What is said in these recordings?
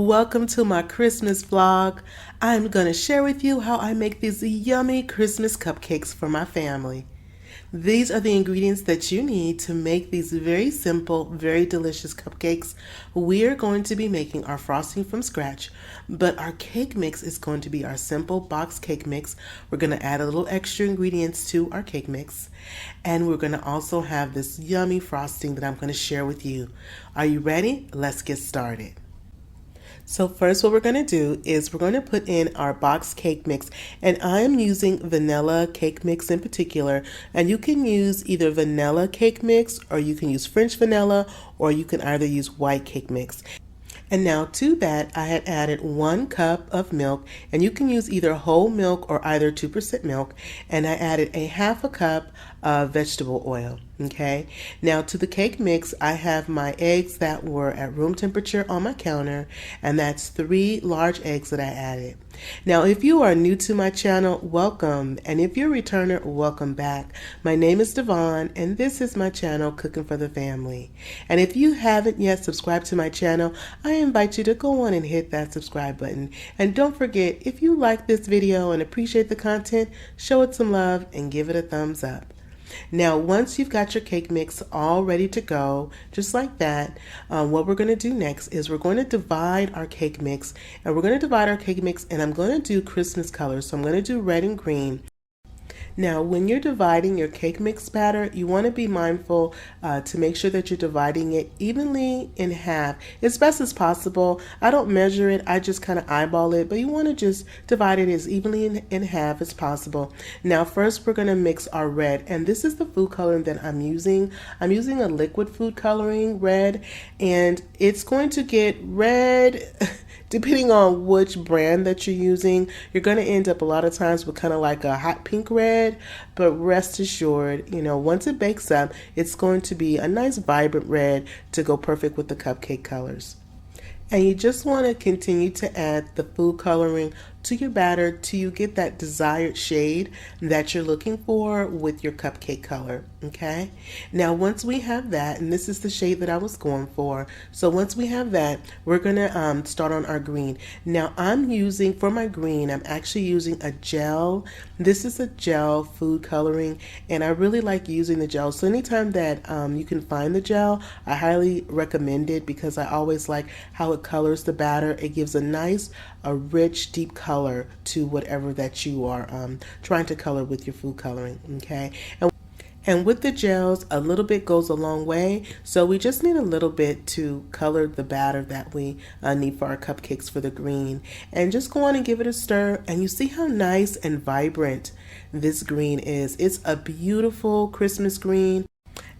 Welcome to my Christmas vlog. I'm going to share with you how I make these yummy Christmas cupcakes for my family. These are the ingredients that you need to make these very simple, very delicious cupcakes. We are going to be making our frosting from scratch, but our cake mix is going to be our simple box cake mix. We're going to add a little extra ingredients to our cake mix, and we're going to also have this yummy frosting that I'm going to share with you. Are you ready? Let's get started. So first what we're going to do is we're going to put in our box cake mix, and I am using vanilla cake mix in particular, and you can use either vanilla cake mix or you can use French vanilla, or you can either use white cake mix. And now to that I had added 1 cup of milk, and you can use either whole milk or either 2% milk, and I added a 1/2 cup of vegetable oil. Okay, now to the cake mix I have my eggs that were at room temperature on my counter, and that's 3 large eggs that I added. Now if you are new to my channel, welcome, and if you're a returner, welcome back. My name is Devon, and this is my channel, Cooking for the Family. And if you haven't yet subscribed to my channel, I invite you to go on and hit that subscribe button. And don't forget, if you like this video and appreciate the content, show it some love and give it a thumbs up. Now once you've got your cake mix all ready to go, just like that, what we're going to do next is we're going to divide our cake mix, and I'm going to do Christmas colors. So I'm going to do red and green. Now when you're dividing your cake mix batter, you want to be mindful to make sure that you're dividing it evenly in half as best as possible. I don't measure it, I just kind of eyeball it, but you want to just divide it as evenly in half as possible. Now first we're going to mix our red, and this is the food coloring that I'm using. I'm using a liquid food coloring red, and it's going to get red depending on which brand that you're using. You're going to end up a lot of times with kind of like a hot pink red, but rest assured, once it bakes up, it's going to be a nice vibrant red to go perfect with the cupcake colors. And you just want to continue to add the food coloring to your batter till you get that desired shade that you're looking for with your cupcake color. Okay, now once we have that, and this is the shade that I was going for, so once we have that, we're gonna start on our green. Now I'm using, for my green, I'm actually using a gel. This is a gel food coloring, and I really like using the gel. So anytime that you can find the gel, I highly recommend it, because I always like how it colors the batter. It gives a nice, a rich, deep color to whatever that you are trying to color with your food coloring. Okay, and with the gels, a little bit goes a long way, so we just need a little bit to color the batter that we need for our cupcakes for the green. And just go on and give it a stir, and you see how nice and vibrant this green is. It's a beautiful Christmas green,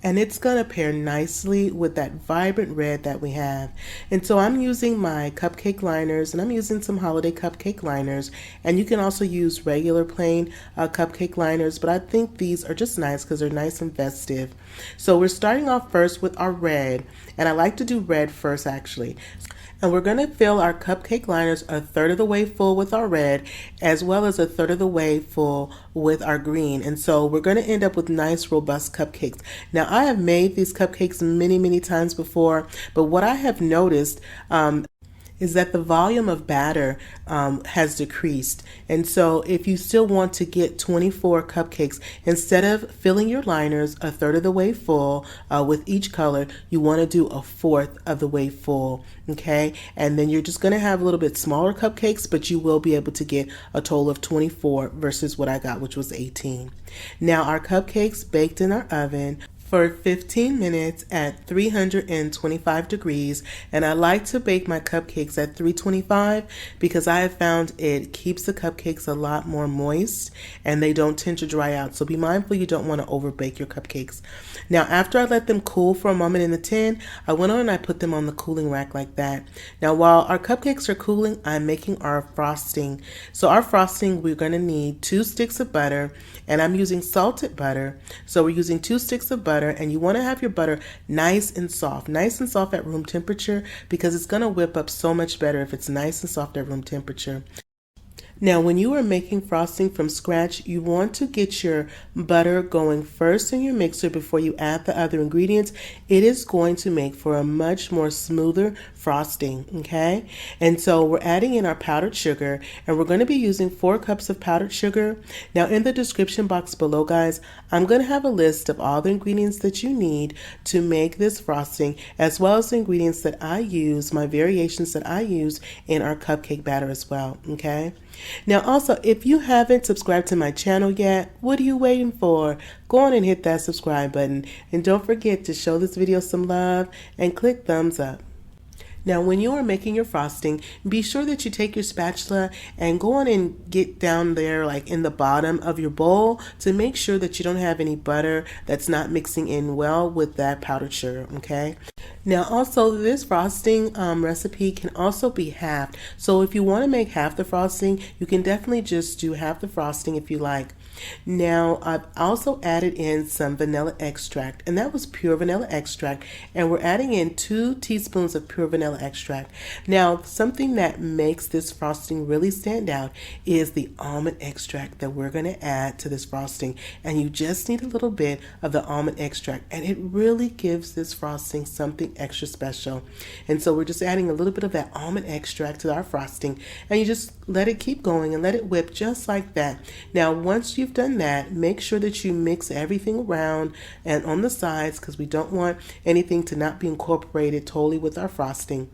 and it's gonna pair nicely with that vibrant red that we have. And so I'm using my cupcake liners, and I'm using some holiday cupcake liners, and you can also use regular plain cupcake liners, but I think these are just nice because they're nice and festive. So we're starting off first with our red, and I like to do red first actually. And we're going to fill our cupcake liners 1/3 of the way full with our red, as well as 1/3 of the way full with our green. And so we're going to end up with nice, robust cupcakes. Now I have made these cupcakes many times before, but what I have noticed is that the volume of batter has decreased. And so if you still want to get 24 cupcakes, instead of filling your liners 1/3 of the way full with each color, you want to do 1/4 of the way full. Okay, and then you're just going to have a little bit smaller cupcakes, but you will be able to get a total of 24 versus what I got, which was 18. Now our cupcakes baked in our oven for 15 minutes at 325 degrees, and I like to bake my cupcakes at 325 because I have found it keeps the cupcakes a lot more moist and they don't tend to dry out. So be mindful you don't want to over bake your cupcakes. Now after I let them cool for a moment in the tin, I went on and I put them on the cooling rack like that. Now while our cupcakes are cooling, I'm making our frosting. So our frosting, we're going to need 2 sticks of butter, and I'm using salted butter. So we're using 2 sticks of butter, and you want to have your butter nice and soft at room temperature, because it's going to whip up so much better if it's nice and soft at room temperature. Now, when you are making frosting from scratch, you want to get your butter going first in your mixer before you add the other ingredients. It is going to make for a much more smoother frosting, okay? And so we're adding in our powdered sugar, and we're going to be using 4 cups of powdered sugar. Now, in the description box below, guys, I'm going to have a list of all the ingredients that you need to make this frosting, as well as the ingredients that I use, my variations that I use in our cupcake batter as well, okay? Now also, if you haven't subscribed to my channel yet, what are you waiting for? Go on and hit that subscribe button, and don't forget to show this video some love and click thumbs up. Now, when you are making your frosting, be sure that you take your spatula and go on and get down there like in the bottom of your bowl to make sure that you don't have any butter that's not mixing in well with that powdered sugar, okay? Now also, this frosting recipe can also be halved. So if you want to make half the frosting, you can definitely just do half the frosting if you like. Now, I've also added in some vanilla extract, and that was pure vanilla extract, and we're adding in 2 teaspoons of pure vanilla extract. Now, something that makes this frosting really stand out is the almond extract that we're going to add to this frosting, and you just need a little bit of the almond extract, and it really gives this frosting something extra special. And so we're just adding a little bit of that almond extract to our frosting, and you just let it keep going and let it whip just like that. Now, once you've done that, make sure that you mix everything around and on the sides, because we don't want anything to not be incorporated totally with our frosting.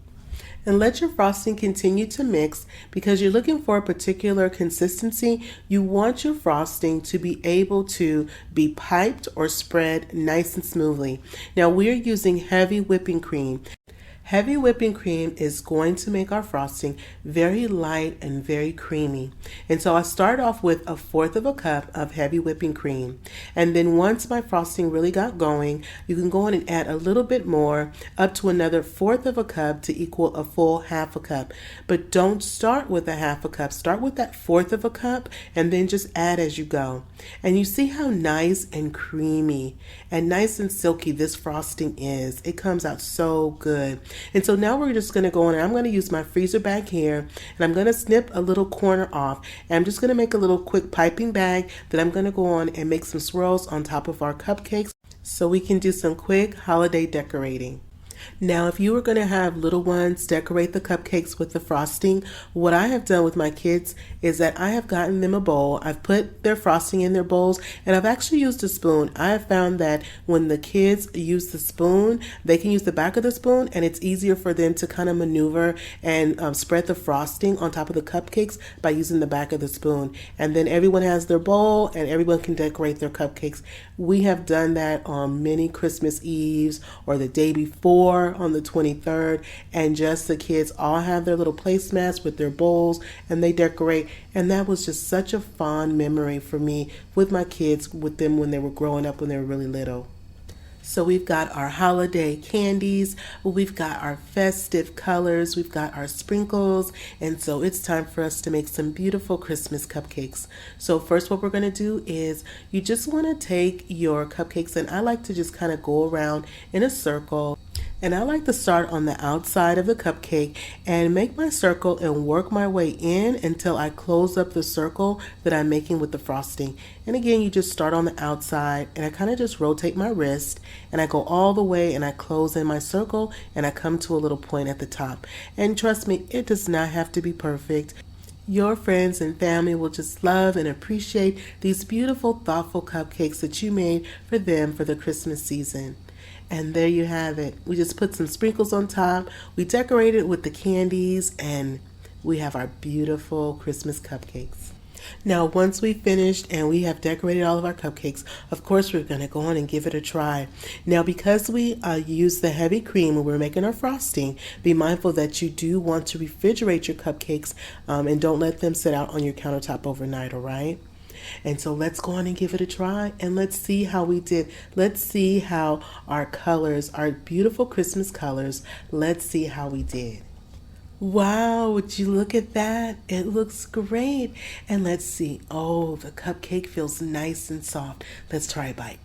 And let your frosting continue to mix, because you're looking for a particular consistency. You want your frosting to be able to be piped or spread nice and smoothly. Now, we're using heavy whipping cream. Heavy whipping cream is going to make our frosting very light and very creamy. And so I start off with 1/4 cup of heavy whipping cream. And then once my frosting really got going, you can go in and add a little bit more, up to another 1/4 cup to equal a full 1/2 cup. But don't start with 1/2 cup. Start with that 1/4 cup and then just add as you go. And you see how nice and creamy and nice and silky this frosting is. It comes out so good. And so now we're just going to go in, and I'm going to use my freezer bag here, and I'm going to snip a little corner off, and I'm just going to make a little quick piping bag that I'm going to go on and make some swirls on top of our cupcakes so we can do some quick holiday decorating. Now, if you were going to have little ones decorate the cupcakes with the frosting, what I have done with my kids is that I have gotten them a bowl. I've put their frosting in their bowls, and I've actually used a spoon. I have found that when the kids use the spoon, they can use the back of the spoon, and it's easier for them to kind of maneuver and spread the frosting on top of the cupcakes by using the back of the spoon. And then everyone has their bowl, and everyone can decorate their cupcakes. We have done that on many Christmas Eves or the day before on the 23rd, and just the kids all have their little placemats with their bowls and they decorate, and that was just such a fond memory for me with my kids, with them when they were growing up, when they were really little. So we've got our holiday candies, we've got our festive colors, we've got our sprinkles, and so it's time for us to make some beautiful Christmas cupcakes. So first what we're going to do is you just want to take your cupcakes, and I like to just kind of go around in a circle. And I like to start on the outside of the cupcake and make my circle and work my way in until I close up the circle that I'm making with the frosting. And again, you just start on the outside, and I kind of just rotate my wrist, and I go all the way and I close in my circle, and I come to a little point at the top. And trust me, it does not have to be perfect. Your friends and family will just love and appreciate these beautiful, thoughtful cupcakes that you made for them for the Christmas season. And there you have it. We just put some sprinkles on top. We decorated with the candies, and we have our beautiful Christmas cupcakes. Now, once we finished and we have decorated all of our cupcakes, of course, we're going to go on and give it a try. Now, because we use the heavy cream when we're making our frosting, be mindful that you do want to refrigerate your cupcakes and don't let them sit out on your countertop overnight, all right? And so let's go on and give it a try, and let's see how we did. Let's see how our colors, our beautiful Christmas colors, let's see how we did. Wow, would you look at that? It looks great. And let's see. Oh, the cupcake feels nice and soft. Let's try a bite.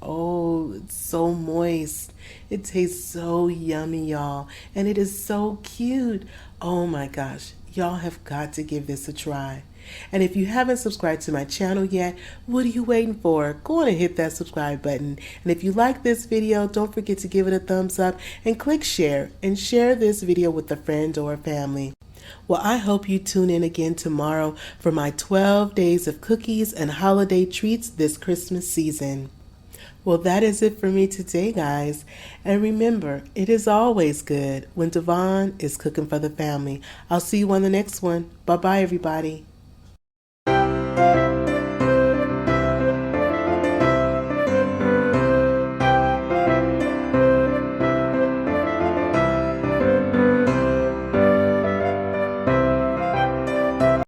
Oh, it's so moist. It tastes so yummy, y'all. And it is so cute. Oh my gosh. Y'all have got to give this a try. And if you haven't subscribed to my channel yet, what are you waiting for? Go on and hit that subscribe button. And if you like this video, don't forget to give it a thumbs up and click share. And share this video with a friend or a family. Well, I hope you tune in again tomorrow for my 12 days of cookies and holiday treats this Christmas season. Well, that is it for me today, guys. And remember, it is always good when Devon is cooking for the family. I'll see you on the next one. Bye-bye, everybody.